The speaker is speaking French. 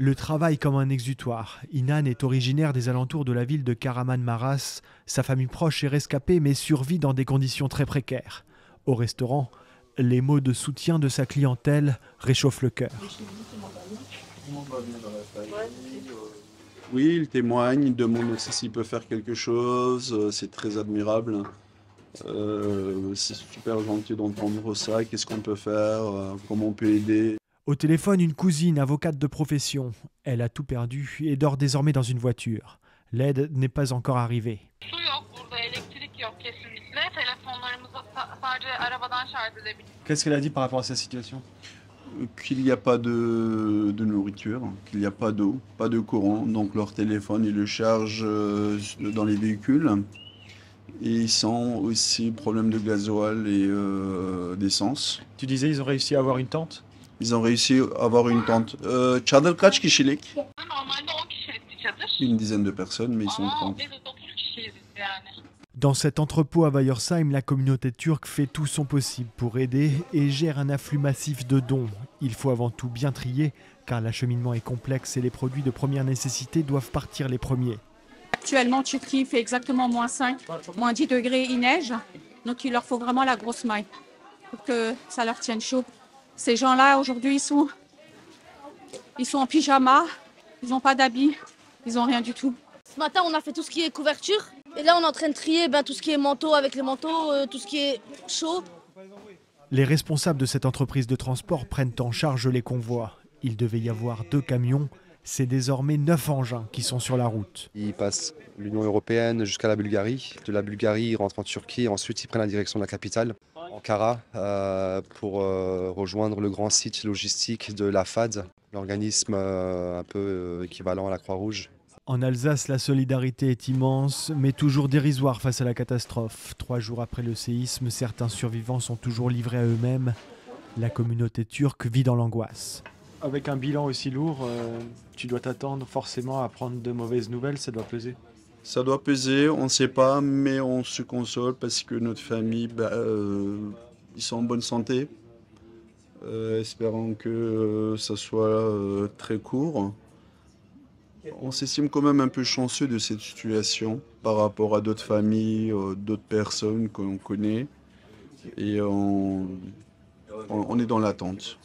Le travail comme un exutoire. Inan est originaire des alentours de la ville de Kahramanmaraş. Sa famille proche est rescapée mais survit dans des conditions très précaires. Au restaurant, les mots de soutien de sa clientèle réchauffent le cœur. Oui, il témoigne, il demande aussi s'il peut faire quelque chose, c'est très admirable. C'est super gentil d'entendre ça, qu'est-ce qu'on peut faire, comment on peut aider. Au téléphone, une cousine, avocate de profession. Elle a tout perdu et dort désormais dans une voiture. L'aide n'est pas encore arrivée. Su yok, burada elektrik yok kesinlikle. Telefonlarımızı sadece arabadan şarj edebiliyoruz. Qu'est-ce qu'elle a dit par rapport à sa situation? Qu'il n'y a pas de nourriture, qu'il n'y a pas d'eau, pas de courant, donc leur téléphone, ils le chargent dans les véhicules. Et ils sont aussi problème de gasoil et d'essence. Tu disais ils ont réussi à avoir une tente? Ils ont réussi à avoir une tente. Çadır kaç kişilik? Normalde 10 kişilik bir çadır. Une dizaine de personnes, mais ils sont Ama 30. biz 30 kişiyiz yani. Dans cet entrepôt à Weiersheim, la communauté turque fait tout son possible pour aider et gère un afflux massif de dons. Il faut avant tout bien trier, car l'acheminement est complexe et les produits de première nécessité doivent partir les premiers. Actuellement, Turquie fait exactement -5, -10 degrés, il neige. Donc il leur faut vraiment la grosse maille pour que ça leur tienne chaud. Ces gens-là, aujourd'hui, ils sont en pyjama, ils n'ont pas d'habits, ils n'ont rien du tout. Ce matin, on a fait tout ce qui est couverture. Et là, on est en train de trier tout ce qui est manteau avec les manteaux, tout ce qui est chaud. Les responsables de cette entreprise de transport prennent en charge les convois. Il devait y avoir 2 camions. C'est désormais 9 engins qui sont sur la route. Ils passent l'Union européenne jusqu'à la Bulgarie. De la Bulgarie, ils rentrent en Turquie. Ensuite, ils prennent la direction de la capitale, Ankara, pour rejoindre le grand site logistique de la FAD, l'organisme un peu équivalent à la Croix-Rouge. En Alsace, la solidarité est immense, mais toujours dérisoire face à la catastrophe. 3 jours après le séisme, certains survivants sont toujours livrés à eux-mêmes. La communauté turque vit dans l'angoisse. Avec un bilan aussi lourd, tu dois t'attendre forcément à prendre de mauvaises nouvelles, ça doit peser. Ça doit peser, on ne sait pas, mais on se console parce que notre famille, ils sont en bonne santé. Espérons que ça soit très court. On s'estime quand même un peu chanceux de cette situation par rapport à d'autres familles, d'autres personnes qu'on connaît. Et on est dans l'attente.